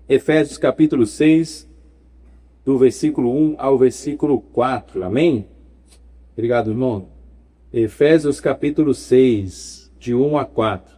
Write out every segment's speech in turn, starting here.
Efésios capítulo 6, do versículo 1 ao versículo 4. Amém? Obrigado, irmão. Efésios capítulo 6, de 1 a 4.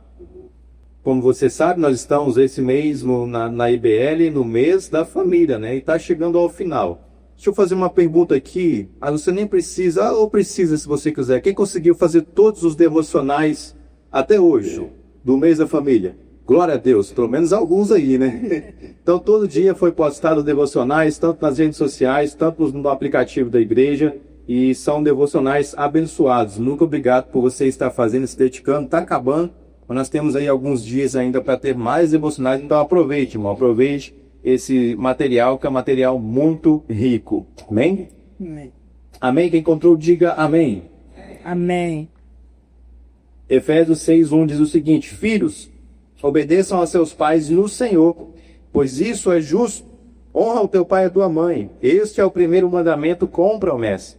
Como você sabe, nós estamos esse mês na IBL, no mês da família, né? E está chegando ao final. Deixa eu fazer uma pergunta aqui. Você nem precisa, ou precisa se você quiser. Quem conseguiu fazer todos os devocionais até hoje, do mês da família? Glória a Deus, pelo menos alguns aí, né? Então todo dia foi postado devocionais, tanto nas redes sociais, tanto no aplicativo da igreja. E são devocionais abençoados. Muito obrigado por você estar fazendo, se dedicando. Está acabando. Mas nós temos aí alguns dias ainda para ter mais devocionais. Então aproveite, irmão. Aproveite esse material, que é um material muito rico. Amém? Amém. Amém? Quem encontrou, diga amém. Amém. Efésios 6:1 diz o seguinte: Filhos, obedeçam a seus pais no Senhor, pois isso é justo. Honra o teu pai e a tua mãe. Este é o primeiro mandamento com promessa,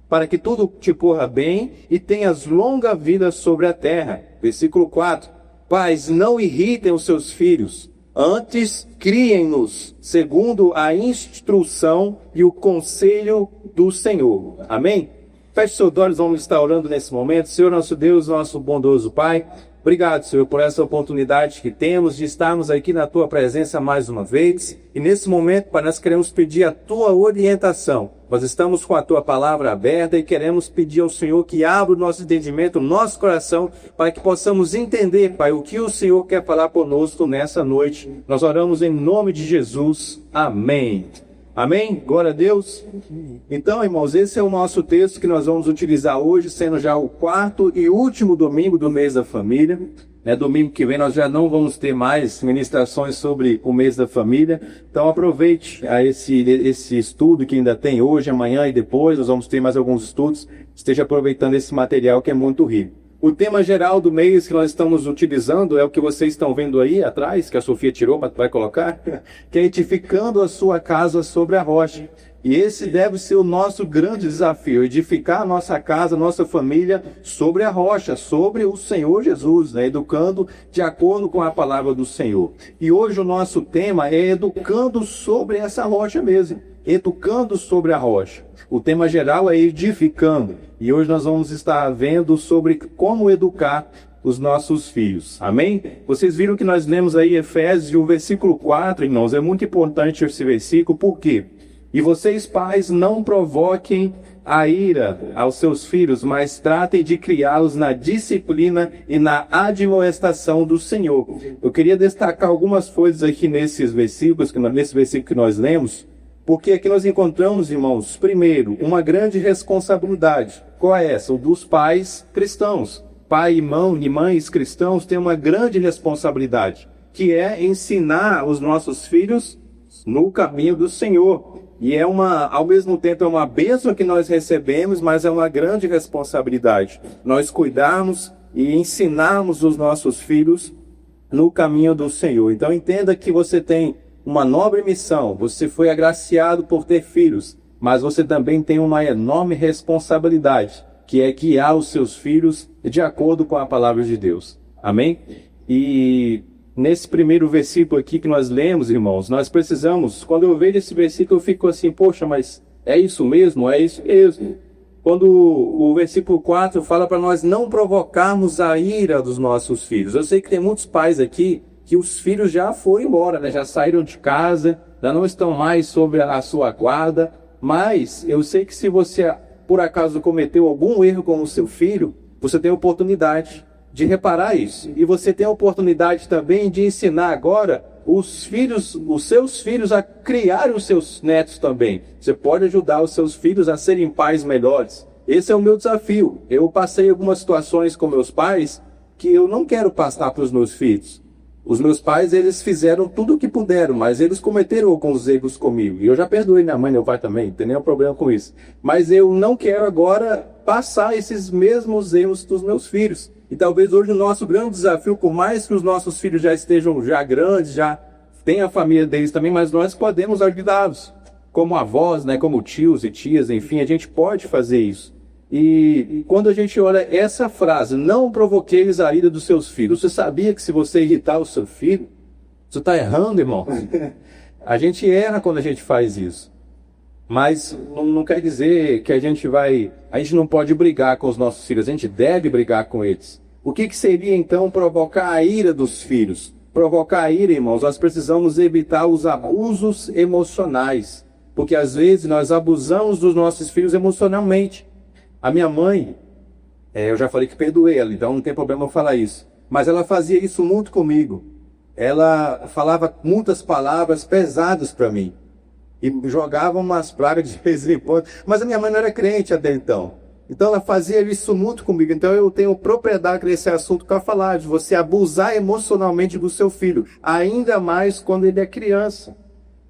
para que tudo te corra bem e tenhas longa vida sobre a terra. Versículo 4. Pais, não irritem os seus filhos, antes criem-nos segundo a instrução e o conselho do Senhor. Amém? Feche seus olhos, vamos estar orando nesse momento. Senhor nosso Deus, nosso bondoso Pai, obrigado, Senhor, por essa oportunidade que temos de estarmos aqui na Tua presença mais uma vez. E nesse momento, Pai, nós queremos pedir a Tua orientação. Nós estamos com a Tua palavra aberta e queremos pedir ao Senhor que abra o nosso entendimento, o nosso coração, para que possamos entender, Pai, o que o Senhor quer falar conosco nessa noite. Nós oramos em nome de Jesus. Amém. Amém? Glória a Deus. Então, irmãos, esse é o nosso texto que nós vamos utilizar hoje, sendo já o quarto e último domingo do mês da família. Domingo que vem nós já não vamos ter mais ministrações sobre o mês da família. Então aproveite esse estudo que ainda tem hoje, amanhã e depois. Nós vamos ter mais alguns estudos. Esteja aproveitando esse material que é muito rico. O tema geral do mês que nós estamos utilizando é o que vocês estão vendo aí atrás, que a Sofia tirou, mas vai colocar, que é edificando a sua casa sobre a rocha. E esse deve ser o nosso grande desafio, edificar a nossa casa, a nossa família sobre a rocha, sobre o Senhor Jesus, né? Educando de acordo com a palavra do Senhor. E hoje o nosso tema é educando sobre essa rocha mesmo, educando sobre a rocha. O tema geral é edificando. E hoje nós vamos estar vendo sobre como educar os nossos filhos. Amém? Vocês viram que nós lemos aí Efésios, o versículo 4, irmãos. É muito importante esse versículo, por quê? E vocês, pais, não provoquem a ira aos seus filhos, mas tratem de criá-los na disciplina e na admoestação do Senhor. Eu queria destacar algumas coisas aqui nesse versículo que nós lemos, porque aqui nós encontramos, irmãos, primeiro, uma grande responsabilidade. Qual é essa? O dos pais cristãos. Pai e mães cristãos têm uma grande responsabilidade, que é ensinar os nossos filhos no caminho do Senhor. E ao mesmo tempo, é uma bênção que nós recebemos, mas é uma grande responsabilidade. Nós cuidarmos e ensinarmos os nossos filhos no caminho do Senhor. Então entenda que você tem uma nobre missão. Você foi agraciado por ter filhos, mas você também tem uma enorme responsabilidade, que é guiar os seus filhos de acordo com a palavra de Deus. Amém? E nesse primeiro versículo aqui que nós lemos, irmãos, nós precisamos, quando eu vejo esse versículo, eu fico assim, poxa, mas é isso mesmo? É isso mesmo. Quando o versículo 4 fala para nós não provocarmos a ira dos nossos filhos. Eu sei que tem muitos pais aqui que os filhos já foram embora, né? Já saíram de casa, já não estão mais sob a sua guarda, mas eu sei que se você, por acaso, cometeu algum erro com o seu filho, você tem a oportunidade de reparar isso. E você tem a oportunidade também de ensinar agora os seus filhos a criarem os seus netos também. Você pode ajudar os seus filhos a serem pais melhores. Esse é o meu desafio. Eu passei algumas situações com meus pais que eu não quero passar para os meus filhos. Os meus pais, eles fizeram tudo o que puderam, mas eles cometeram alguns erros comigo. E eu já perdoei minha mãe e meu pai também, não tem nenhum problema com isso. Mas eu não quero agora passar esses mesmos erros dos meus filhos. E talvez hoje o nosso grande desafio, por mais que os nossos filhos já estejam já grandes, já tem a família deles também, mas nós podemos ajudá-los. Como avós, né, como tios e tias, enfim, a gente pode fazer isso. E quando a gente olha essa frase, não provoqueis a ira dos seus filhos. Você sabia que se você irritar o seu filho, Você está errando, irmão. A gente erra quando a gente faz isso. Mas não quer dizer que a gente não pode brigar com os nossos filhos, a gente deve brigar com eles. O que seria então provocar a ira dos filhos? Provocar a ira, irmãos, nós precisamos evitar os abusos emocionais. Porque às vezes nós abusamos dos nossos filhos emocionalmente. A minha mãe, eu já falei que perdoei ela, então não tem problema eu falar isso. Mas ela fazia isso muito comigo. Ela falava muitas palavras pesadas para mim. E jogava umas pragas de vez em quando. Mas a minha mãe não era crente até então. Então ela fazia isso muito comigo. Então eu tenho propriedade nesse assunto para falar, de você abusar emocionalmente do seu filho. Ainda mais quando ele é criança.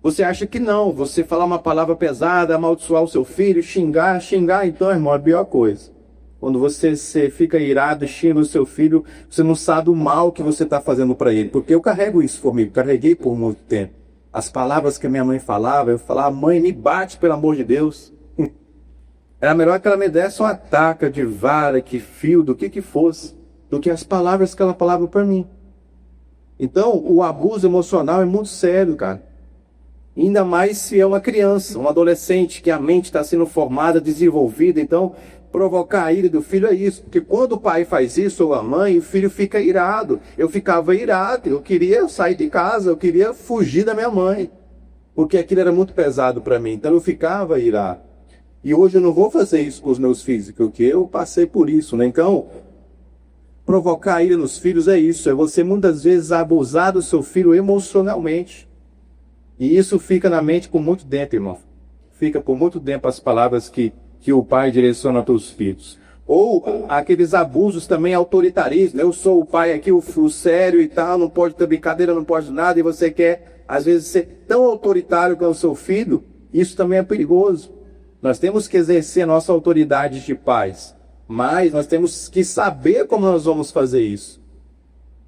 Você acha que não, você falar uma palavra pesada, amaldiçoar o seu filho, xingar, então, irmão, é a pior coisa. Quando você fica irado e xinga o seu filho, você não sabe o mal que você está fazendo para ele. Porque eu carrego isso comigo, carreguei por muito tempo. As palavras que a minha mãe falava, eu falava, mãe, me bate, pelo amor de Deus. Era melhor que ela me desse uma taca de vara, que fio, do que fosse, do que as palavras que ela falava para mim. Então, o abuso emocional é muito sério, cara. Ainda mais se é uma criança, um adolescente, que a mente está sendo formada, desenvolvida. Então, provocar a ira do filho é isso. Porque quando o pai faz isso, ou a mãe, o filho fica irado. Eu ficava irado, eu queria sair de casa, eu queria fugir da minha mãe. Porque aquilo era muito pesado para mim. Então eu ficava irado. E hoje eu não vou fazer isso com os meus filhos, porque eu passei por isso, né? Então, provocar a ira nos filhos é isso. É você muitas vezes abusar do seu filho emocionalmente. E isso fica na mente por muito tempo, irmão. Fica por muito tempo as palavras que o pai direciona para os filhos. Ou aqueles abusos também autoritarismo. Eu sou o pai aqui, o sério e tal, não pode ter brincadeira, não pode nada, e você quer, às vezes, ser tão autoritário com o seu filho. Isso também é perigoso. Nós temos que exercer a nossa autoridade de pais. Mas nós temos que saber como nós vamos fazer isso.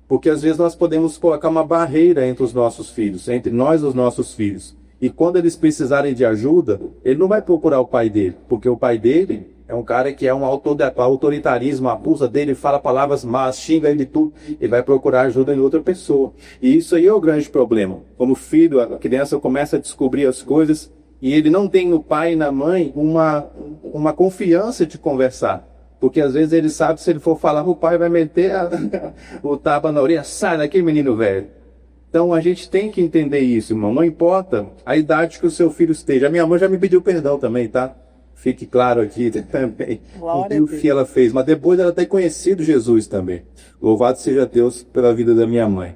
Porque às vezes nós podemos colocar uma barreira entre os nossos filhos, entre nós e os nossos filhos. E quando eles precisarem de ajuda, ele não vai procurar o pai dele, porque o pai dele é um cara que é um autoritarismo, abusa dele, fala palavras más, xinga ele de tudo, ele vai procurar ajuda em outra pessoa. E isso aí é o grande problema. Como filho, a criança começa a descobrir as coisas e ele não tem no pai e na mãe uma confiança de conversar. Porque às vezes ele sabe que se ele for falar, o pai vai meter o tapa na orelha, sai daqui, menino velho. Então a gente tem que entender isso, irmão. Não importa a idade que o seu filho esteja. A minha mãe já me pediu perdão também, tá? Fique claro aqui também. O que ela fez. Mas depois ela ter conhecido Jesus também. Louvado seja Deus pela vida da minha mãe.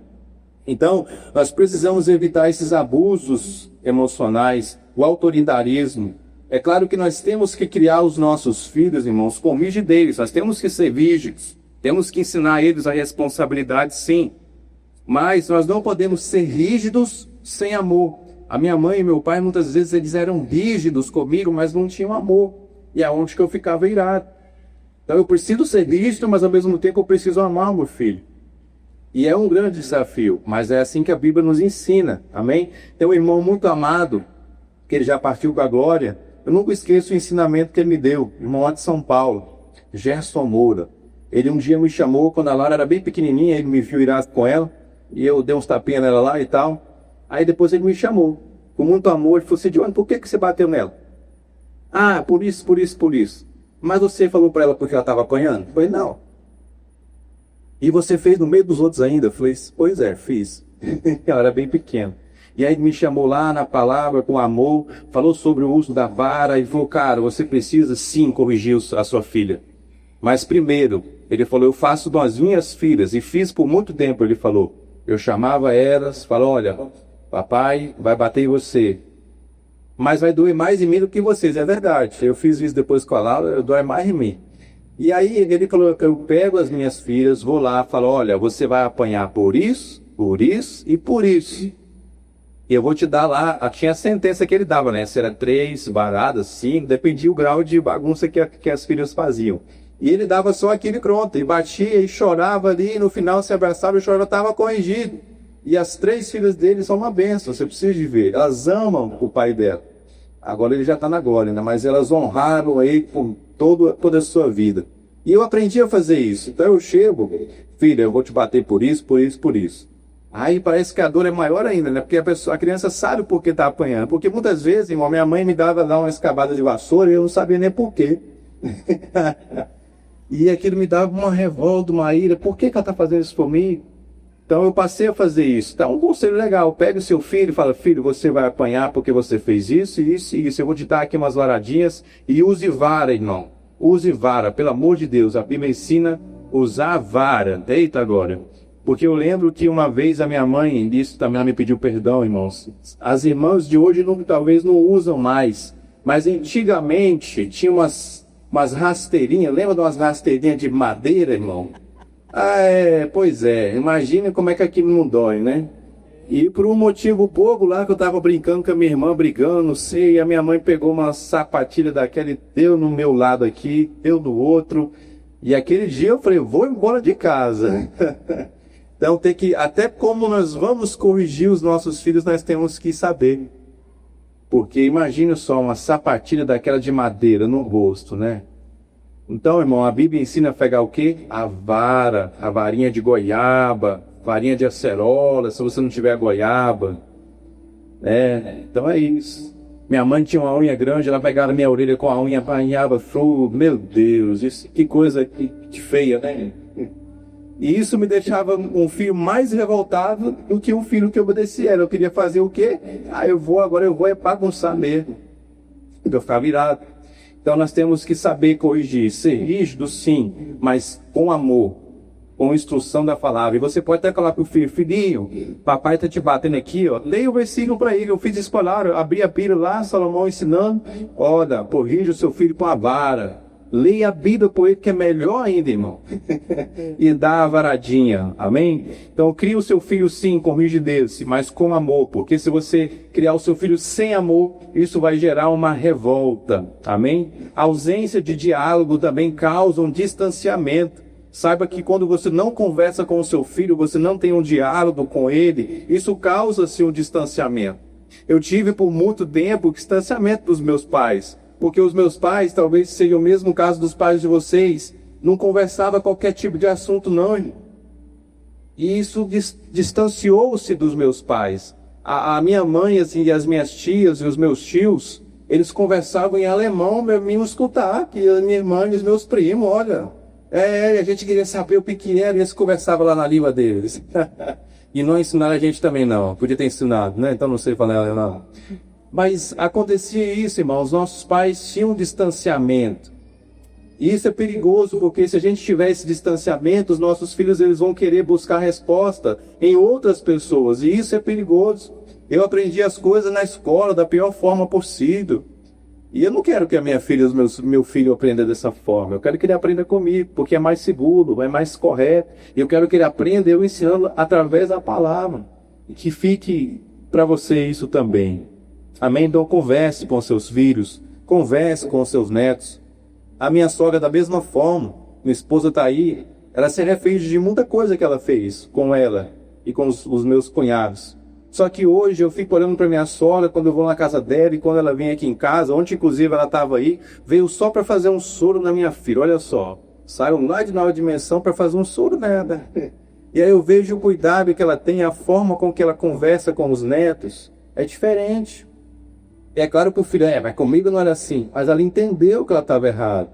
Então, nós precisamos evitar esses abusos emocionais, o autoritarismo. É claro que nós temos que criar os nossos filhos, irmãos, com rigidez. Nós temos que ser rígidos. Temos que ensinar eles a responsabilidade, sim. Mas nós não podemos ser rígidos sem amor. A minha mãe e meu pai, muitas vezes, eles eram rígidos comigo, mas não tinham amor. E é onde que eu ficava irado. Então eu preciso ser rígido, mas ao mesmo tempo eu preciso amar o meu filho. E é um grande desafio, mas é assim que a Bíblia nos ensina. Amém? Tem um irmão muito amado, que ele já partiu com a glória. Eu nunca esqueço o ensinamento que ele me deu, irmão lá de São Paulo, Gerson Moura. Ele um dia me chamou, quando a Lara era bem pequenininha, ele me viu irado com ela, e eu dei uns tapinhas nela lá e tal. Aí depois ele me chamou, com muito amor, ele falou assim, Johnny, por que você bateu nela? Ah, por isso. Mas você falou para ela porque ela estava apanhando? Eu falei, não. E você fez no meio dos outros ainda? Eu falei, pois é, fiz. Ela era bem pequena. E aí ele me chamou lá na palavra, com amor, falou sobre o uso da vara, e falou, cara, você precisa sim corrigir a sua filha. Mas primeiro, ele falou, eu faço das minhas filhas, e fiz por muito tempo, ele falou. Eu chamava elas, falou, olha, papai vai bater em você, mas vai doer mais em mim do que vocês, é verdade. Eu fiz isso depois com a Laura, dói mais em mim. E aí ele falou, eu pego as minhas filhas, vou lá, falo, olha, você vai apanhar por isso e por isso. E eu vou te dar lá, tinha a sentença que ele dava, né? Se era 3 varadas, 5, dependia o grau de bagunça que as filhas faziam. E ele dava só aquele pronto, e batia e chorava ali, e no final se abraçava e chorava, estava corrigido. E as 3 filhas dele são uma bênção, você precisa de ver. Elas amam o pai dela. Agora ele já está na glória, né? Mas elas honraram ele por toda a sua vida. E eu aprendi a fazer isso. Então eu chego, filha, eu vou te bater por isso. Aí parece que a dor é maior ainda, né? Porque a criança sabe por que está apanhando. Porque muitas vezes, irmão, minha mãe me dava lá uma escabada de vassoura e eu não sabia nem por quê. E aquilo me dava uma revolta, uma ira. Por que ela está fazendo isso comigo? Então eu passei a fazer isso. Então um conselho legal, pega o seu filho e fala: filho, você vai apanhar porque você fez isso, isso e isso. Eu vou te dar aqui umas varadinhas e use vara, irmão. Use vara, pelo amor de Deus. A Bíblia ensina a usar a vara. Eita agora. Porque eu lembro que uma vez a minha mãe, disso também ela me pediu perdão, irmãos. As irmãs de hoje talvez não usam mais. Mas antigamente tinha umas rasteirinhas. Lembra de umas rasteirinhas de madeira, irmão? Pois é, imagina como é que aquilo não dói, né? E por um motivo bobo lá, que eu tava brincando com a minha irmã, brigando, não sei, e a minha mãe pegou uma sapatilha daquela e deu no meu lado aqui, deu no outro, e aquele dia eu falei: vou embora de casa. Então tem que, até como nós vamos corrigir os nossos filhos, nós temos que saber. Porque imagina só, uma sapatilha daquela de madeira no rosto, né? Então, irmão, a Bíblia ensina a pegar o quê? A vara, a varinha de goiaba, varinha de acerola, se você não tiver goiaba. Então é isso. Minha mãe tinha uma unha grande, ela pegava a minha orelha com a unha, apanhava, meu Deus, isso, que coisa que feia, né? E isso me deixava um filho mais revoltado do que um filho que obedecia. Eu queria fazer o quê? Agora eu vou bagunçar mesmo. Eu ficava virado. Então nós temos que saber corrigir, ser rígido sim, mas com amor, com instrução da palavra. E você pode até falar para o filho: filhinho, papai está te batendo aqui, ó. Leia o versículo para ele. Eu fiz isso eu abri a Bíblia lá, Salomão ensinando. Olha, corrija o seu filho com a vara. Leia a Bíblia por ele, que é melhor ainda, irmão. E dá a varadinha, amém? Então cria o seu filho sim com rigidez, mas com amor. Porque se você criar o seu filho sem amor, isso vai gerar uma revolta, amém? A ausência de diálogo também causa um distanciamento. Saiba que quando você não conversa com o seu filho, você não tem um diálogo com ele, isso causa-se um distanciamento. Eu tive por muito tempo o distanciamento dos meus pais. Porque os meus pais, talvez seja o mesmo caso dos pais de vocês, não conversava qualquer tipo de assunto não. E isso distanciou-se dos meus pais. A minha mãe assim, e as minhas tias e os meus tios, eles conversavam em alemão, me escutar, que a minha irmã e os meus primos, olha. A gente queria saber o que era, e eles conversavam lá na língua deles. E não ensinaram a gente também não, podia ter ensinado, né? Então não sei falar alemão. Mas acontecia isso, irmão, os nossos pais tinham um distanciamento. E isso é perigoso, porque se a gente tiver esse distanciamento, os nossos filhos eles vão querer buscar resposta em outras pessoas. E isso é perigoso. Eu aprendi as coisas na escola da pior forma possível. E eu não quero que a minha filha, meu filho aprenda dessa forma. Eu quero que ele aprenda comigo, porque é mais seguro, é mais correto. Eu quero que ele aprenda eu ensinando através da palavra. E que fique para você isso também. Amém? Então converse com seus filhos, converse com seus netos. A minha sogra da mesma forma, minha esposa está aí, ela se arrepende de muita coisa que ela fez com ela e com os meus cunhados. Só que hoje eu fico olhando para minha sogra quando eu vou na casa dela e quando ela vem aqui em casa, ontem inclusive ela estava aí, veio só para fazer um soro na minha filha, olha só. Saiu lá de nova dimensão para fazer um soro nela. E aí eu vejo o cuidado que ela tem, a forma com que ela conversa com os netos, é diferente. É claro que o filho, mas comigo não era assim. Mas ela entendeu que ela estava errada.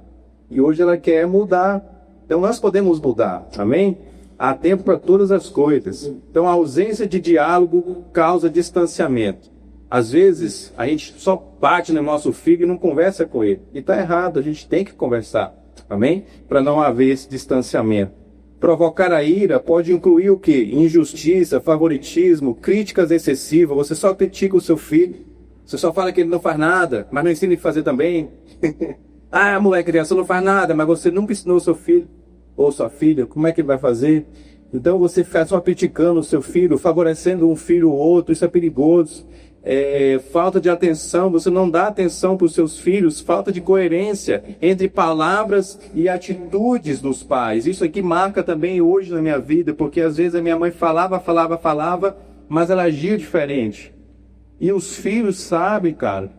E hoje ela quer mudar. Então nós podemos mudar, amém? Há tempo para todas as coisas. Então a ausência de diálogo causa distanciamento. Às vezes a gente só bate no nosso filho e não conversa com ele. E está errado, a gente tem que conversar, amém? Para não haver esse distanciamento. Provocar a ira pode incluir o quê? Injustiça, favoritismo, críticas excessivas. Você só critica o seu filho. Você só fala que ele não faz nada, mas não ensina ele a fazer também. Moleque, criança não faz nada, mas você nunca ensinou o seu filho ou sua filha, como é que ele vai fazer? Então você fica só criticando o seu filho, favorecendo um filho ou outro, isso é perigoso. Falta de atenção, você não dá atenção para os seus filhos, falta de coerência entre palavras e atitudes dos pais. Isso aqui marca também hoje na minha vida, porque às vezes a minha mãe falava, mas ela agia diferente. E os filhos sabem, cara.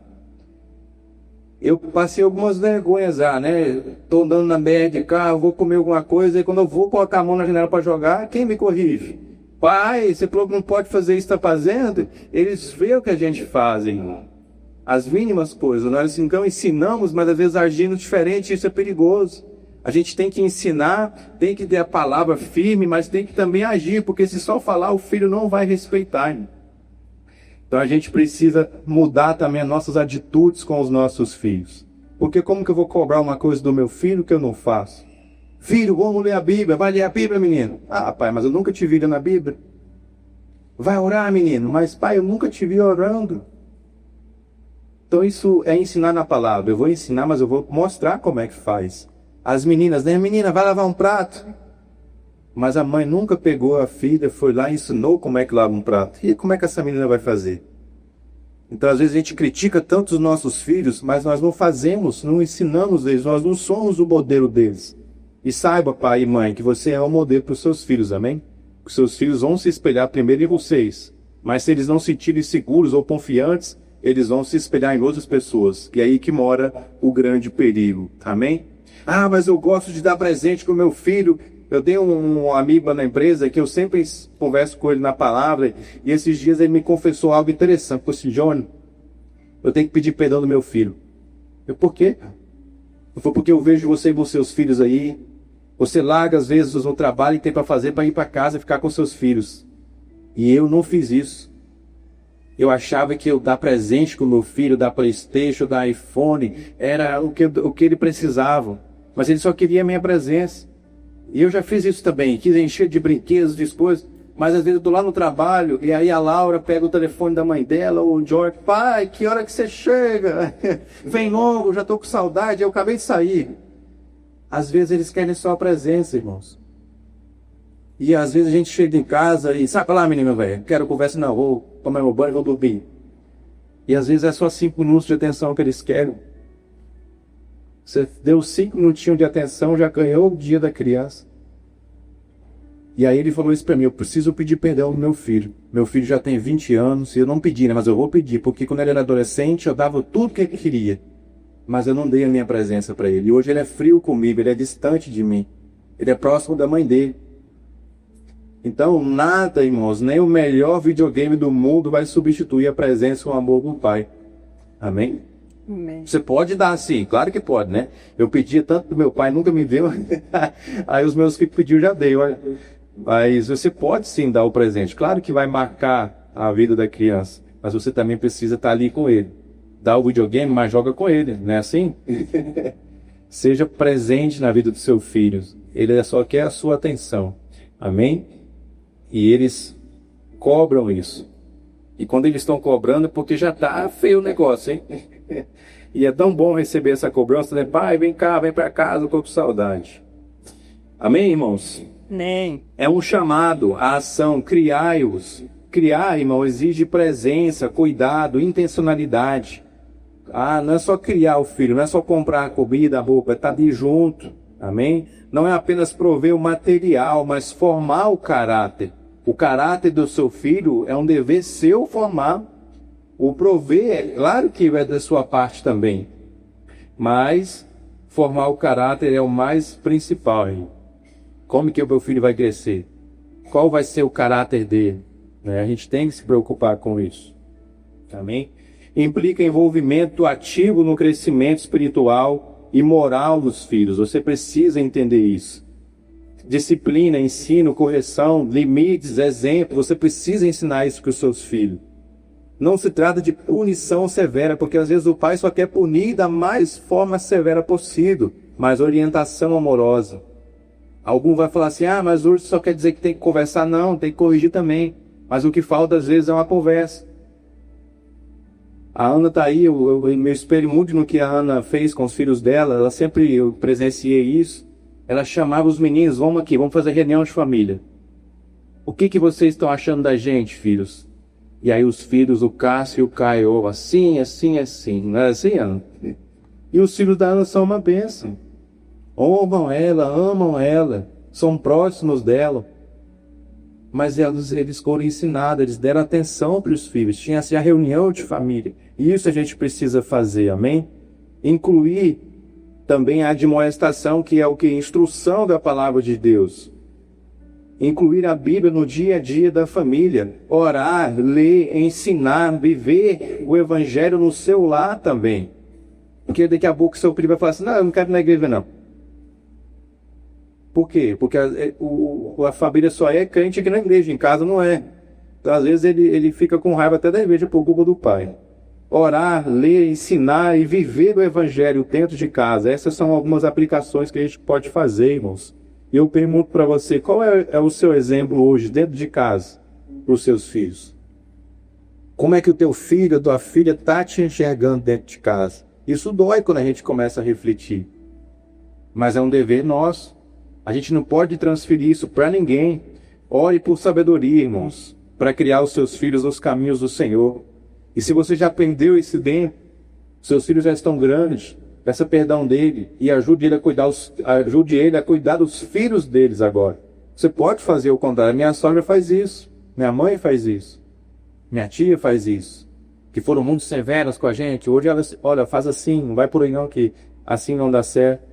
Eu passei algumas vergonhas já, né? Tô andando na BR de carro, vou comer alguma coisa, e quando eu vou colocar a mão na janela para jogar, quem me corrige? Pai, você falou que não pode fazer isso, está fazendo? Eles veem o que a gente faz, irmão. As mínimas coisas. Nós então ensinamos, mas às vezes agindo diferente, isso é perigoso. A gente tem que ensinar, tem que ter a palavra firme, mas tem que também agir, porque se só falar, o filho não vai respeitar, irmão. Então a gente precisa mudar também as nossas atitudes com os nossos filhos. Porque como que eu vou cobrar uma coisa do meu filho que eu não faço? Filho, vamos ler a Bíblia. Vai ler a Bíblia, menino? Ah, pai, mas eu nunca te vi na Bíblia. Vai orar, menino? Mas, pai, eu nunca te vi orando. Então isso é ensinar na palavra. Eu vou ensinar, mas eu vou mostrar como é que faz. As meninas, né? Menina, vai lavar um prato. Mas a mãe nunca pegou a filha, foi lá e ensinou como é que lava um prato. E como é que essa menina vai fazer? Então, às vezes, a gente critica tanto os nossos filhos, mas nós não fazemos, não ensinamos eles, nós não somos o modelo deles. E saiba, pai e mãe, que você é o modelo para os seus filhos, amém? Os seus filhos vão se espelhar primeiro em vocês. Mas se eles não se sentirem seguros ou confiantes, eles vão se espelhar em outras pessoas. E é aí que mora o grande perigo, amém? Ah, mas eu gosto de dar presente para o meu filho. Eu tenho um amigo na empresa que eu sempre converso com ele na palavra, e esses dias ele me confessou algo interessante. Ele falou assim, Johnny, eu tenho que pedir perdão do meu filho. Eu, por quê? Eu falei, porque eu vejo você e os seus filhos aí, você larga às vezes o trabalho que tem para fazer para ir para casa e ficar com seus filhos. E eu não fiz isso. Eu achava que eu dar presente com o meu filho, dar PlayStation, dar iPhone, era o que ele precisava. Mas ele só queria a minha presença. E eu já fiz isso também, quis encher de brinquedos, de coisas, mas às vezes eu tô lá no trabalho, e aí a Laura pega o telefone da mãe dela, ou o George, pai, que hora que você chega? Vem logo, já tô com saudade, eu acabei de sair. Às vezes eles querem só a presença, irmãos. E às vezes a gente chega em casa e, sai pra lá, menino, velho, quero conversa, não, vou tomar meu banho e vou dormir. E às vezes é só 5 minutos de atenção que eles querem. Você deu 5 minutinhos de atenção, já ganhou o dia da criança. E aí ele falou isso para mim, eu preciso pedir perdão do meu filho. Meu filho já tem 20 anos, e eu não pedi, né, mas eu vou pedir, porque quando ele era adolescente, eu dava tudo que ele queria. Mas eu não dei a minha presença para ele. E hoje ele é frio comigo, ele é distante de mim. Ele é próximo da mãe dele. Então nada, irmãos, nem o melhor videogame do mundo vai substituir a presença e o amor do Pai. Amém? Amém. Você pode dar sim, claro que pode, né? Eu pedia tanto do meu pai, nunca me deu. Aí os meus filhos pediram, já dei. Olha. Mas você pode sim dar o presente. Claro que vai marcar a vida da criança, mas você também precisa estar ali com ele. Dá o videogame, mas joga com ele, não é assim? Seja presente na vida dos seus filhos. Ele só quer a sua atenção. Amém? E eles cobram isso. E quando eles estão cobrando é porque já está feio o negócio, hein? E é tão bom receber essa cobrança, né? Pai, vem cá, vem para casa, eu tô com saudade. Amém, irmãos? Nem. É um chamado à ação, criai-os. Criar, irmão, exige presença, cuidado, intencionalidade. Ah, não é só criar o filho, não é só comprar a comida, a roupa, é estar ali junto. Amém? Não é apenas prover o material, mas formar o caráter. O caráter do seu filho é um dever seu formar. O prover, claro que é da sua parte também. Mas formar o caráter é o mais principal. Hein? Como que o meu filho vai crescer? Qual vai ser o caráter dele? Né? A gente tem que se preocupar com isso. Amém? Implica envolvimento ativo no crescimento espiritual e moral dos filhos. Você precisa entender isso. Disciplina, ensino, correção, limites, exemplo. Você precisa ensinar isso para os seus filhos. Não se trata de punição severa, porque às vezes o pai só quer punir da mais forma severa possível, mas orientação amorosa. Algum vai falar assim, mas hoje só quer dizer que tem que conversar. Não, tem que corrigir também. Mas o que falta às vezes é uma conversa. A Ana está aí, eu me espelho muito no que a Ana fez com os filhos dela. Ela sempre, eu presenciei isso. Ela chamava os meninos, vamos aqui, vamos fazer reunião de família. O que vocês estão achando da gente, filhos? E aí os filhos, o Cássio e o Caio, assim, assim, assim. Não é assim, Ana? E os filhos da Ana são uma bênção. Amam ela, são próximos dela. Mas eles foram ensinados, eles deram atenção para os filhos. Tinha assim a reunião de família. E isso a gente precisa fazer, amém? Incluir também a admoestação, que é o que? Instrução da palavra de Deus. incluir a Bíblia no dia a dia da família, orar, ler, ensinar, viver o Evangelho no seu lar também. Porque daqui a pouco seu filho vai falar assim, não, eu não quero ir na igreja não. Por quê? Porque a família só é crente aqui na igreja, em casa não é. Então, às vezes ele fica com raiva até da igreja por culpa do pai. Orar, ler, ensinar e viver o Evangelho dentro de casa. Essas são algumas aplicações que a gente pode fazer, irmãos. E eu pergunto para você, qual é o seu exemplo hoje, dentro de casa, para os seus filhos? Como é que o teu filho, a tua filha está te enxergando dentro de casa? Isso dói quando a gente começa a refletir. Mas é um dever nosso. A gente não pode transferir isso para ninguém. Ore por sabedoria, irmãos, para criar os seus filhos nos caminhos do Senhor. E se você já aprendeu isso dentro, seus filhos já estão grandes, peça perdão dele e ajude ele a cuidar dos filhos deles agora. Você pode fazer o contrário. Minha sogra faz isso, minha mãe faz isso, minha tia faz isso, que foram muito severas com a gente. Hoje elas, olha, faz assim, não vai por aí não, que assim não dá certo.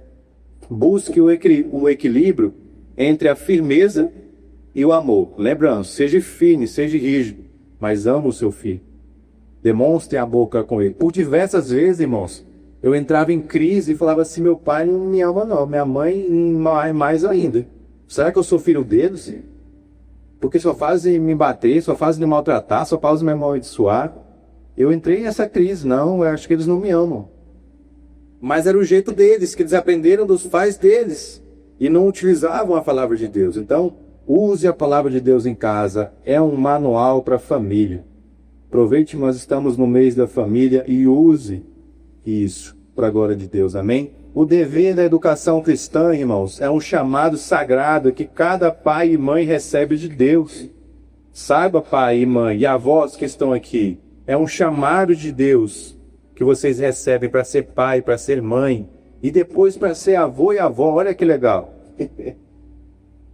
Busque o equilíbrio entre a firmeza e o amor. Lembrando, seja firme, seja rígido, mas ama o seu filho. Demonstre a boca com ele. Por diversas vezes, irmãos, eu entrava em crise e falava assim, meu pai não me ama não, minha mãe mais ainda. Será que eu sou filho deles? Porque só fazem me bater, só fazem me maltratar, só fazem me amaldiçoar. Eu entrei nessa crise, não, eu acho que eles não me amam. Mas era o jeito deles, que eles aprenderam dos pais deles e não utilizavam a palavra de Deus. Então, use a palavra de Deus em casa, é um manual para a família. Aproveite, nós estamos no mês da família e use isso para a glória de Deus, amém? O dever da educação cristã, irmãos, é um chamado sagrado que cada pai e mãe recebe de Deus. Saiba, pai e mãe, e avós que estão aqui, é um chamado de Deus que vocês recebem para ser pai, para ser mãe, e depois para ser avô e avó. Olha que legal.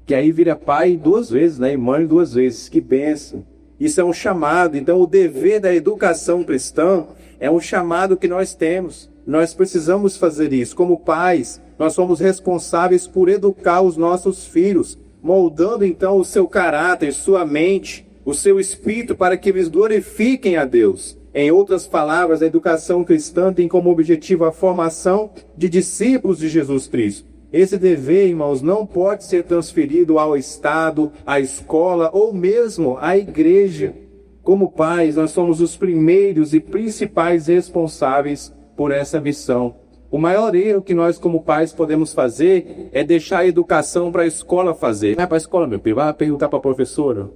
Que aí vira pai 2 vezes, né? E mãe 2 vezes. Que bênção. Isso é um chamado. Então o dever da educação cristã é um chamado que nós temos. Nós precisamos fazer isso. Como pais, nós somos responsáveis por educar os nossos filhos, moldando então o seu caráter, sua mente, o seu espírito, para que eles glorifiquem a Deus. Em outras palavras, a educação cristã tem como objetivo a formação de discípulos de Jesus Cristo. Esse dever, irmãos, não pode ser transferido ao Estado, à escola ou mesmo à igreja. Como pais, nós somos os primeiros e principais responsáveis por essa missão. O maior erro que nós como pais podemos fazer é deixar a educação para a escola fazer. Vai para a escola, meu filho, vai perguntar para a professora.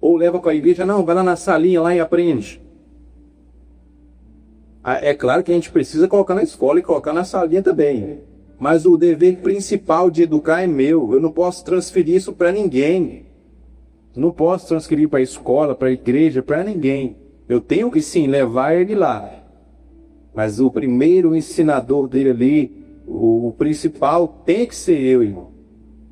Ou leva para a igreja, não, vai lá na salinha lá e aprende. É claro que a gente precisa colocar na escola e colocar na salinha também. Mas o dever principal de educar é meu. Eu não posso transferir isso para ninguém. Não posso transferir para a escola, para a igreja, para ninguém. Eu tenho que sim levar ele lá. Mas o primeiro ensinador dele ali, o principal, tem que ser eu, irmão.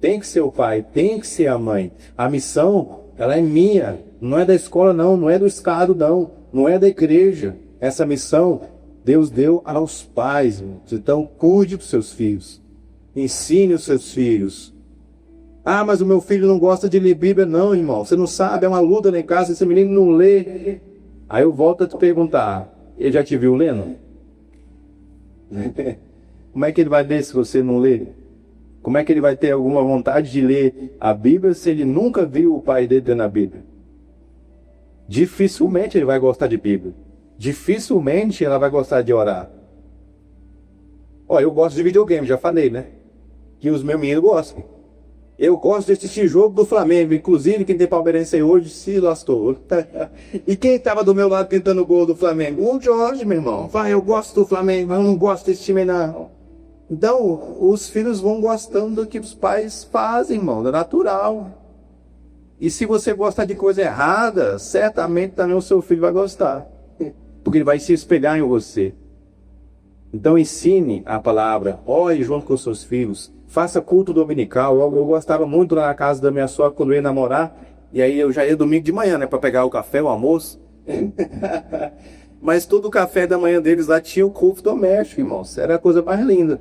Tem que ser o pai, tem que ser a mãe. A missão, ela é minha. Não é da escola não, não é do Estado não. Não é da igreja. Essa missão Deus deu aos pais, irmãos. Então, cuide dos seus filhos. Ensine os seus filhos. Ah, mas o meu filho não gosta de ler Bíblia. Não, irmão. Você não sabe, é uma luta lá em casa, esse menino não lê. Aí eu volto a te perguntar, ele já te viu lendo? Como é que ele vai ler se você não lê? Como é que ele vai ter alguma vontade de ler a Bíblia se ele nunca viu o pai dele lendo a Bíblia? Dificilmente ele vai gostar de Bíblia. Dificilmente ela vai gostar de orar. Ó, eu gosto de videogame, já falei, né? Que os meus meninos gostam. Eu gosto de assistir jogo do Flamengo. Inclusive, quem tem palmeirense aí hoje se lascou. E quem estava do meu lado pintando o gol do Flamengo? O Jorge, meu irmão. Vai, eu gosto do Flamengo, mas eu não gosto desse time, não. Então, os filhos vão gostando do que os pais fazem, irmão. É natural. E se você gostar de coisa errada, certamente também o seu filho vai gostar. Porque ele vai se espelhar em você. Então ensine a palavra, ore junto com os seus filhos, faça culto dominical. Eu gostava muito lá na casa da minha sogra quando eu ia namorar, e aí eu já ia domingo de manhã, né, para pegar o café, o almoço. Mas todo o café da manhã deles lá tinha o culto doméstico, irmãos. Era a coisa mais linda.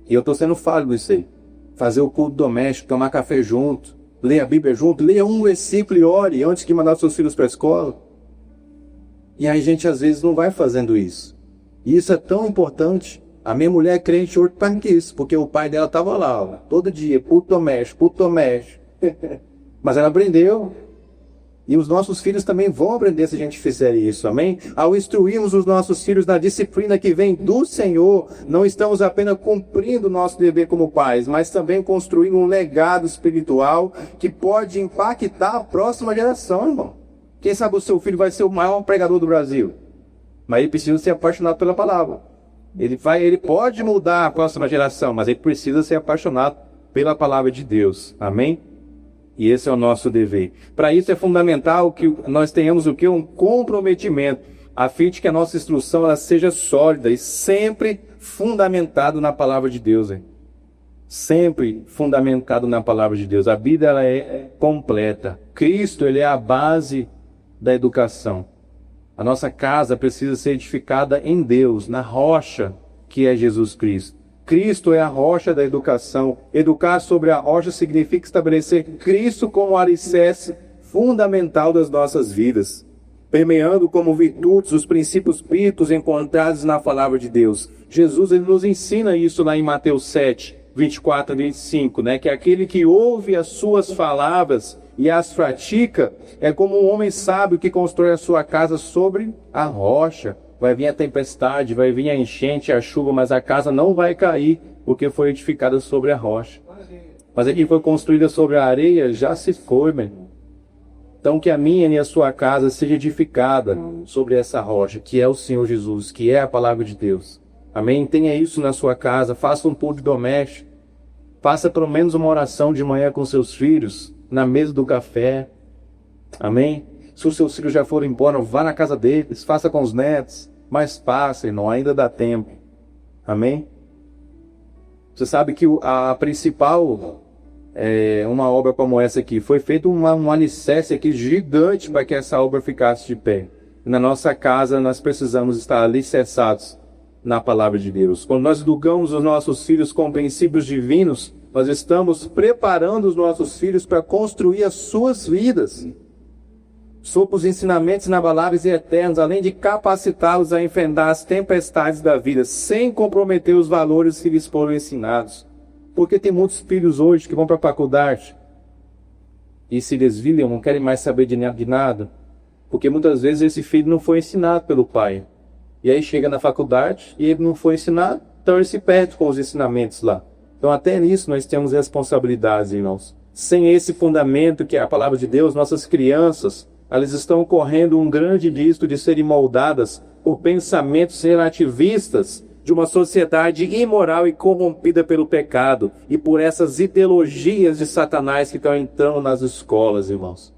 E eu estou sendo falho disso aí. Fazer o culto doméstico, tomar café junto. Leia a Bíblia junto, leia um versículo e ore antes de mandar seus filhos para a escola. E aí a gente às vezes não vai fazendo isso. E isso é tão importante. A minha mulher é crente hoje para que isso, porque o pai dela estava lá, ó, todo dia, puto mexe. Mas ela aprendeu. E os nossos filhos também vão aprender se a gente fizer isso, amém? Ao instruirmos os nossos filhos na disciplina que vem do Senhor, não estamos apenas cumprindo o nosso dever como pais, mas também construindo um legado espiritual que pode impactar a próxima geração, irmão. Quem sabe o seu filho vai ser o maior pregador do Brasil, mas ele precisa ser apaixonado pela palavra. Ele pode mudar a próxima geração, mas ele precisa ser apaixonado pela palavra de Deus, amém? E esse é o nosso dever. Para isso é fundamental que nós tenhamos o quê? Um comprometimento, a fim de que a nossa instrução ela seja sólida e sempre fundamentado na palavra de Deus. Hein? Sempre fundamentado na palavra de Deus. A Bíblia ela é completa. Cristo ele é a base da educação. A nossa casa precisa ser edificada em Deus, na rocha que é Jesus Cristo. Cristo é a rocha da educação. Educar sobre a rocha significa estabelecer Cristo como alicerce fundamental das nossas vidas, permeando como virtudes os princípios bíblicos encontrados na palavra de Deus. Jesus ele nos ensina isso lá em Mateus 7, 24 a 25, né? Que aquele que ouve as suas palavras e as pratica é como um homem sábio que constrói a sua casa sobre a rocha. Vai vir a tempestade, vai vir a enchente, a chuva, mas a casa não vai cair, porque foi edificada sobre a rocha. Mas aqui foi construída sobre a areia, já se foi, meu irmão. Então que a minha e a sua casa seja edificada sobre essa rocha, que é o Senhor Jesus, que é a palavra de Deus. Amém? Tenha isso na sua casa, faça um culto doméstico, faça pelo menos uma oração de manhã com seus filhos, na mesa do café. Amém? Se os seus filhos já foram embora, vá na casa deles, faça com os netos, mas faça, irmão, ainda dá tempo. Amém? Você sabe que a principal, uma obra como essa aqui, foi feito um alicerce aqui gigante para que essa obra ficasse de pé. Na nossa casa nós precisamos estar alicerçados na palavra de Deus. Quando nós educamos os nossos filhos com princípios divinos, nós estamos preparando os nossos filhos para construir as suas vidas sob os ensinamentos inabaláveis e eternos, além de capacitá-los a enfrentar as tempestades da vida, sem comprometer os valores que lhes foram ensinados. Porque tem muitos filhos hoje que vão para a faculdade e se desviam, não querem mais saber de nada, porque muitas vezes esse filho não foi ensinado pelo pai. E aí chega na faculdade e ele não foi ensinado, então ele se perde com os ensinamentos lá. Então até nisso nós temos responsabilidades, irmãos. Sem esse fundamento que é a palavra de Deus, nossas crianças elas estão correndo um grande risco de serem moldadas por pensamentos relativistas de uma sociedade imoral e corrompida pelo pecado e por essas ideologias de Satanás que estão entrando nas escolas, irmãos.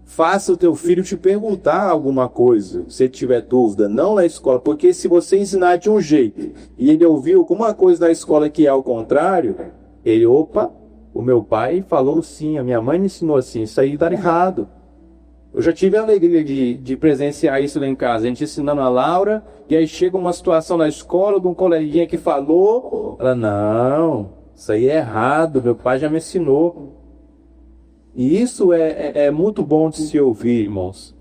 Faça o teu filho te perguntar alguma coisa, se ele tiver dúvida, não na escola, porque se você ensinar de um jeito e ele ouviu alguma coisa da escola que é ao contrário, ele, o meu pai falou assim, a minha mãe me ensinou assim, isso aí dá errado. Eu já tive a alegria de presenciar isso lá em casa, a gente ensinando a Laura, e aí chega uma situação na escola de um coleguinha que falou, ela, não, isso aí é errado, meu pai já me ensinou. E isso é muito bom de se ouvir, irmãos.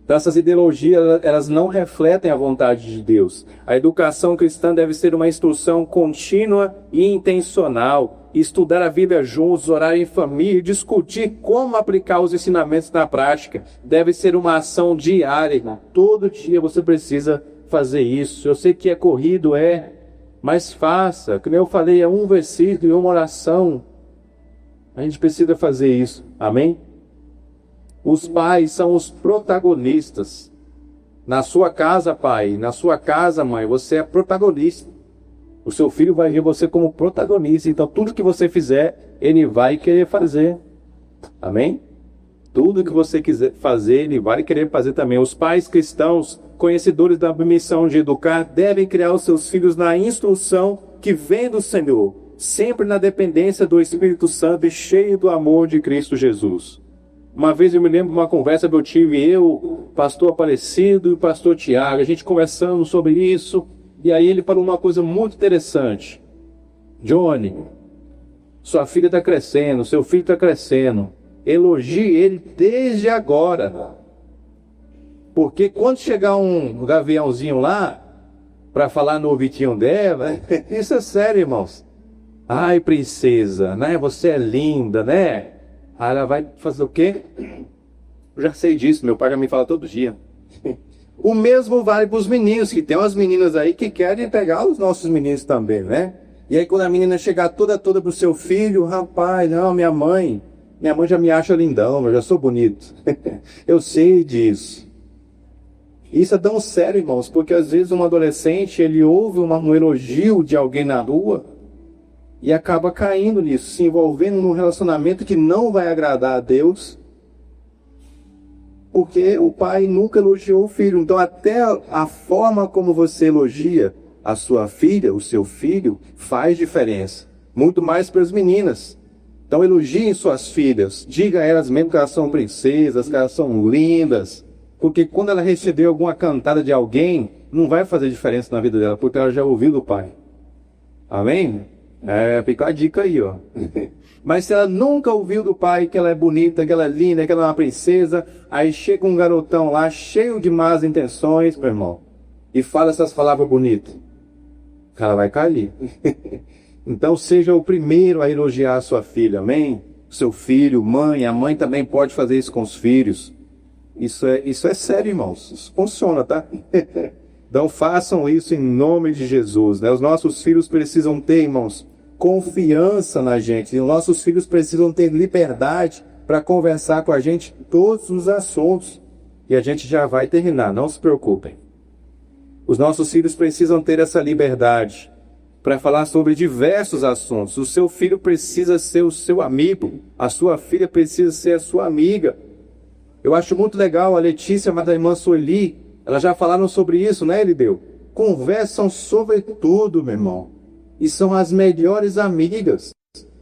Então essas ideologias, elas não refletem a vontade de Deus. A educação cristã deve ser uma instrução contínua e intencional. Estudar a Bíblia juntos, orar em família, discutir como aplicar os ensinamentos na prática. Deve ser uma ação diária, irmão. Todo dia você precisa fazer isso. Eu sei que é corrido, mas faça. Como eu falei, é um versículo e uma oração. A gente precisa fazer isso. Amém? Os pais são os protagonistas. Na sua casa, pai, na sua casa, mãe, você é protagonista. O seu filho vai ver você como protagonista. Então, tudo que você fizer, ele vai querer fazer. Amém? Tudo que você quiser fazer, ele vai querer fazer também. Os pais cristãos, conhecedores da missão de educar, devem criar os seus filhos na instrução que vem do Senhor, sempre na dependência do Espírito Santo e cheio do amor de Cristo Jesus. Uma vez eu me lembro de uma conversa que eu tive, o pastor Aparecido e o pastor Tiago, a gente conversando sobre isso, e aí ele falou uma coisa muito interessante. Johnny, Sua filha está crescendo, seu filho está crescendo. Elogie ele desde agora. Porque quando chegar um gaviãozinho lá, para falar no ouvidinho dela, isso é sério, irmãos. Ai, princesa, né? Você é linda, né? Aí ela vai fazer o quê? Eu já sei disso, meu pai já me fala todo dia. O mesmo vale para os meninos, que tem umas meninas aí que querem pegar os nossos meninos também, né? E aí quando a menina chegar toda para o seu filho, rapaz, não, minha mãe já me acha lindão, eu já sou bonito. Eu sei disso. Isso é tão sério, irmãos, porque às vezes um adolescente, ele ouve um elogio de alguém na rua e acaba caindo nisso, se envolvendo num relacionamento que não vai agradar a Deus, porque o pai nunca elogiou o filho. Então até a forma como você elogia a sua filha, o seu filho, faz diferença. Muito mais para as meninas. Então elogiem suas filhas, diga a elas mesmo que elas são princesas, que elas são lindas, porque quando ela receber alguma cantada de alguém, não vai fazer diferença na vida dela, porque ela já ouviu do pai. Amém? Fica a dica aí, ó. Mas se ela nunca ouviu do pai que ela é bonita, que ela é linda, que ela é uma princesa, aí chega um garotão lá, cheio de más intenções, meu irmão, e fala essas palavras bonitas, ela vai cair. Então seja o primeiro a elogiar a sua filha, amém? Seu filho, mãe, a mãe também pode fazer isso com os filhos. Isso é sério, irmãos. Isso funciona, tá? Então façam isso em nome de Jesus, né? Os nossos filhos precisam ter, irmãos, confiança na gente. E os nossos filhos precisam ter liberdade para conversar com a gente todos os assuntos. E a gente já vai terminar, não se preocupem. Os nossos filhos precisam ter essa liberdade para falar sobre diversos assuntos. O seu filho precisa ser o seu amigo. A sua filha precisa ser a sua amiga. Eu acho muito legal, a Letícia, a da irmã Sueli, elas já falaram sobre isso, né, Eliseu? Conversam sobre tudo, meu irmão. E são as melhores amigas.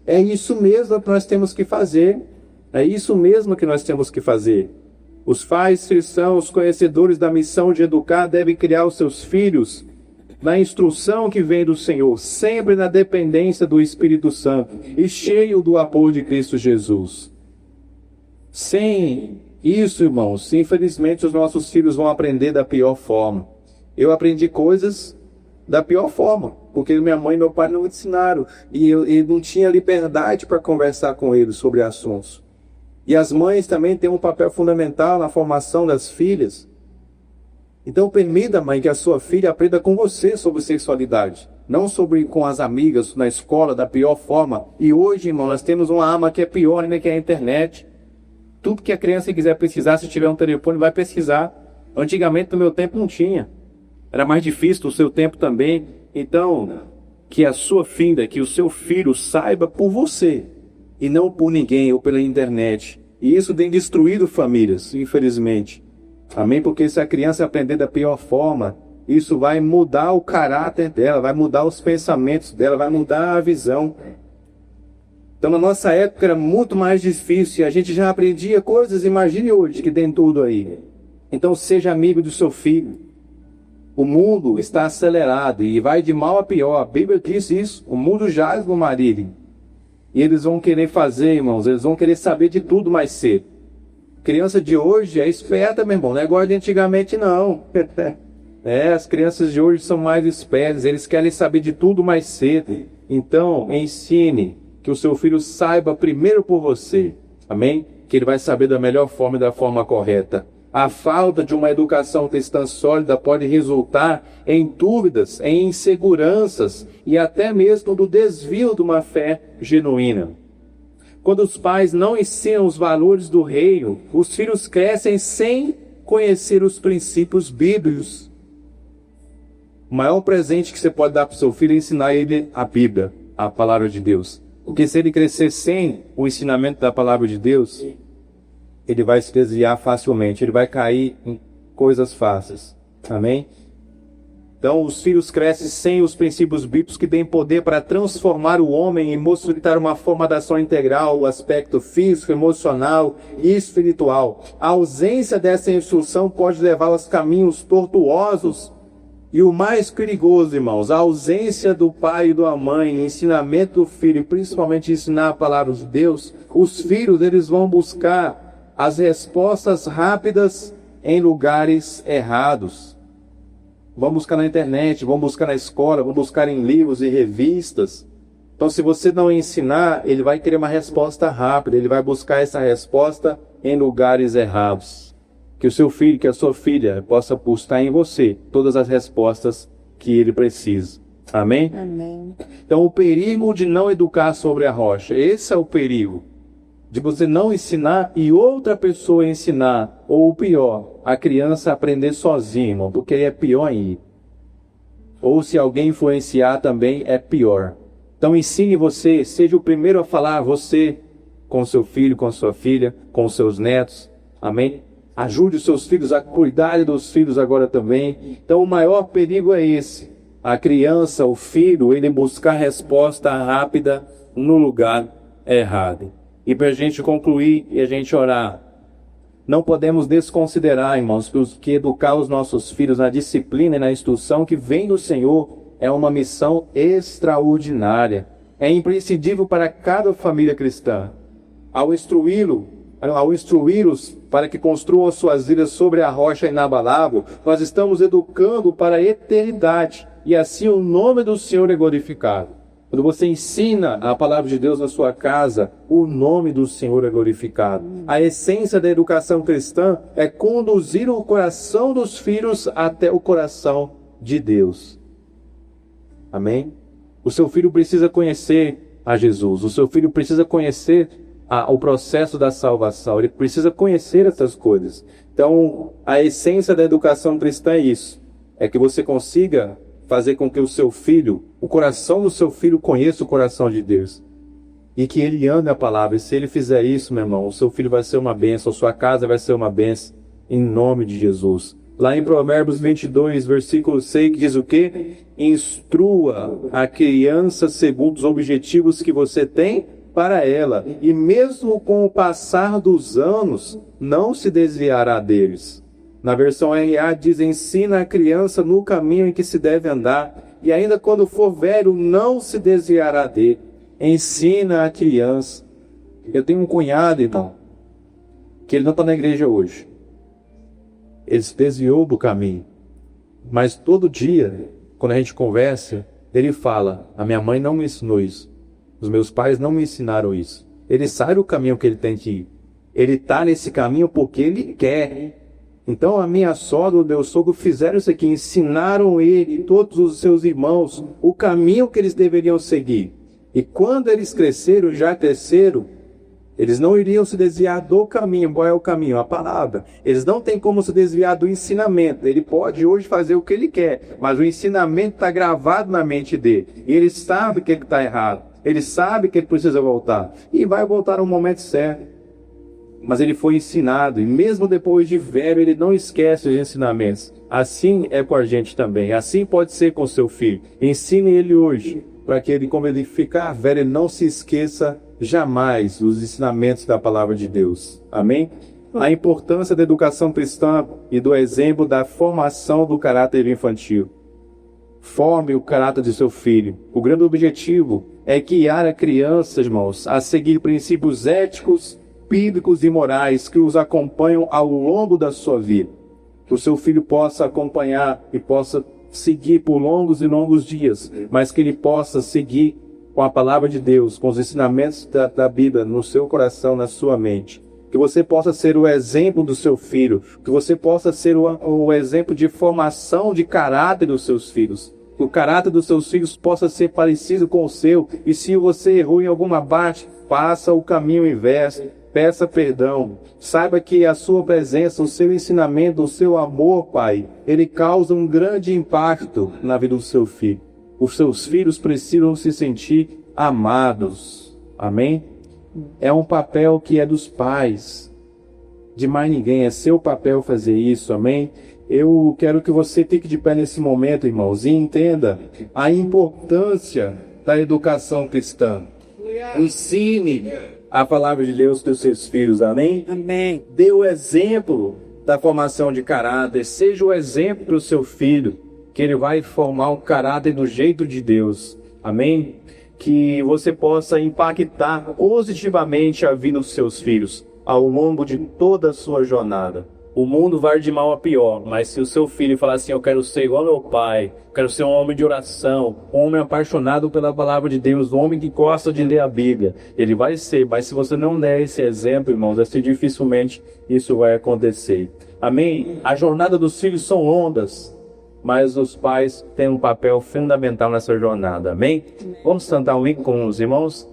É isso mesmo que nós temos que fazer. É isso mesmo que nós temos que fazer. Os pais cristãos, conhecedores da missão de educar, devem criar os seus filhos na instrução que vem do Senhor, sempre na dependência do Espírito Santo e cheio do apoio de Cristo Jesus. Sem isso, irmãos, infelizmente os nossos filhos vão aprender da pior forma. Eu aprendi coisas da pior forma, porque minha mãe e meu pai não me ensinaram, e eu não tinha liberdade para conversar com eles sobre assuntos. E as mães também têm um papel fundamental na formação das filhas. Então permita, mãe, que a sua filha aprenda com você sobre sexualidade, não sobre com as amigas na escola da pior forma. E hoje, irmão, nós temos uma arma que é pior ainda, que é a internet. Tudo que a criança quiser pesquisar, se tiver um telefone, vai pesquisar. Antigamente, no meu tempo, não tinha. Era mais difícil, no seu tempo também. Então, que a sua filha, que o seu filho saiba por você, e não por ninguém ou pela internet. E isso tem destruído famílias, infelizmente. Amém? Porque se a criança aprender da pior forma, isso vai mudar o caráter dela, vai mudar os pensamentos dela, vai mudar a visão. Então, na nossa época era muito mais difícil, a gente já aprendia coisas, imagine hoje que tem tudo aí. Então, seja amigo do seu filho. O mundo está acelerado e vai de mal a pior. A Bíblia diz isso. O mundo jaz no maligno. E eles vão querer fazer, irmãos, eles vão querer saber de tudo mais cedo. Criança de hoje é esperta, meu irmão, não é igual de antigamente, não. As crianças de hoje são mais espertas, eles querem saber de tudo mais cedo. Então, ensine que o seu filho saiba primeiro por você, amém? Que ele vai saber da melhor forma e da forma correta. A falta de uma educação cristã sólida pode resultar em dúvidas, em inseguranças e até mesmo do desvio de uma fé genuína. Quando os pais não ensinam os valores do reino, os filhos crescem sem conhecer os princípios bíblicos. O maior presente que você pode dar para o seu filho é ensinar ele a Bíblia, a palavra de Deus. Porque se ele crescer sem o ensinamento da palavra de Deus, ele vai se desviar facilmente, ele vai cair em coisas fáceis. Amém? Então, os filhos crescem sem os princípios bíblicos que têm poder para transformar o homem e possibilitar uma formatação integral, o aspecto físico, emocional e espiritual. A ausência dessa instrução pode levá-los a caminhos tortuosos E o mais perigoso, irmãos, a ausência do pai e da mãe, ensinamento do filho, principalmente ensinar a palavra de Deus, os filhos eles vão buscar as respostas rápidas em lugares errados. Vão buscar na internet, vão buscar na escola, vão buscar em livros e revistas. Então, se você não ensinar, ele vai querer uma resposta rápida, ele vai buscar essa resposta em lugares errados. Que o seu filho, que a sua filha possa buscar em você todas as respostas que ele precisa. Amém? Amém. Então, o perigo de não educar sobre a rocha, esse é o perigo. De você não ensinar e outra pessoa ensinar, ou o pior, a criança aprender sozinha, irmão, porque é pior ainda. Ou se alguém influenciar também é pior. Então ensine você, seja o primeiro a falar, você, com seu filho, com sua filha, com seus netos. Amém? Ajude os seus filhos a cuidar dos filhos agora também. Então o maior perigo é esse. A criança, o filho, ele buscar resposta rápida no lugar errado. E para a gente concluir e a gente orar, não podemos desconsiderar, irmãos, que educar os nossos filhos na disciplina e na instrução que vem do Senhor é uma missão extraordinária. É imprescindível para cada família cristã. Ao instruí-los para que construam suas vidas sobre a rocha inabalável, nós estamos educando para a eternidade. E assim o nome do Senhor é glorificado. Quando você ensina a palavra de Deus na sua casa, o nome do Senhor é glorificado. A essência da educação cristã é conduzir o coração dos filhos até o coração de Deus. Amém? O seu filho precisa conhecer a Jesus. O seu filho precisa conhecer o processo da salvação. Ele precisa conhecer essas coisas. Então, a essência da educação cristã é isso. É que você consiga fazer com que o seu filho, o coração do seu filho conheça o coração de Deus. E que ele ame a palavra. E se ele fizer isso, meu irmão, o seu filho vai ser uma bênção, a sua casa vai ser uma bênção, em nome de Jesus. Lá em Provérbios 22, versículo 6, diz o quê? Instrua a criança segundo os objetivos que você tem para ela. E mesmo com o passar dos anos, não se desviará deles. Na versão RA diz, ensina a criança no caminho em que se deve andar, e ainda quando for velho, não se desviará dele. Ensina a criança. Eu tenho um cunhado, então, que ele não está na igreja hoje. Ele se desviou do caminho. Mas todo dia, quando a gente conversa, ele fala, a minha mãe não me ensinou isso. Os meus pais não me ensinaram isso. Ele sabe o caminho que ele tem que ir. Ele está nesse caminho porque ele quer. Então a minha sogra e o meu sogro fizeram isso aqui, ensinaram ele e todos os seus irmãos o caminho que eles deveriam seguir. E quando eles cresceram, já cresceram, eles não iriam se desviar do caminho. Qual é o caminho? A palavra. Eles não têm como se desviar do ensinamento. Ele pode hoje fazer o que ele quer, mas o ensinamento está gravado na mente dele. E ele sabe que ele está errado. Ele sabe que ele precisa voltar. E vai voltar no momento certo. Mas ele foi ensinado, e mesmo depois de velho, ele não esquece os ensinamentos. Assim é com a gente também. Assim pode ser com seu filho. Ensine ele hoje, para que ele, como ele ficar velho, ele não se esqueça jamais os ensinamentos da palavra de Deus. Amém? A importância da educação cristã e do exemplo da formação do caráter infantil. Forme o caráter de seu filho. O grande objetivo é guiar a criança, irmãos, a seguir princípios éticos, bíblicos e morais que os acompanham ao longo da sua vida. Que o seu filho possa acompanhar e possa seguir por longos e longos dias, mas que ele possa seguir com a palavra de Deus, com os ensinamentos da Bíblia no seu coração, na sua mente. Que você possa ser o exemplo do seu filho, que você possa ser o exemplo de formação de caráter dos seus filhos. Que o caráter dos seus filhos possa ser parecido com o seu, e se você errou em alguma parte, faça o caminho inverso. Peça perdão. Saiba que a sua presença, o seu ensinamento, o seu amor, Pai, ele causa um grande impacto na vida do seu filho. Os seus filhos precisam se sentir amados. Amém? É um papel que é dos pais. De mais ninguém. É seu papel fazer isso. Amém? Eu quero que você fique de pé nesse momento, irmãos, e entenda a importância da educação cristã. Ensine a palavra de Deus para os seus filhos, amém? Amém. Dê o exemplo da formação de caráter, seja o exemplo para o seu filho, que ele vai formar o caráter do jeito de Deus. Amém? Que você possa impactar positivamente a vida dos seus filhos ao longo de toda a sua jornada. O mundo vai de mal a pior, mas se o seu filho falar assim, eu quero ser igual ao meu pai, quero ser um homem de oração, um homem apaixonado pela palavra de Deus, um homem que gosta de ler a Bíblia, ele vai ser, mas se você não der esse exemplo, irmãos, assim dificilmente isso vai acontecer. Amém? A jornada dos filhos são longas, mas os pais têm um papel fundamental nessa jornada. Amém? Vamos cantar um hino com os irmãos?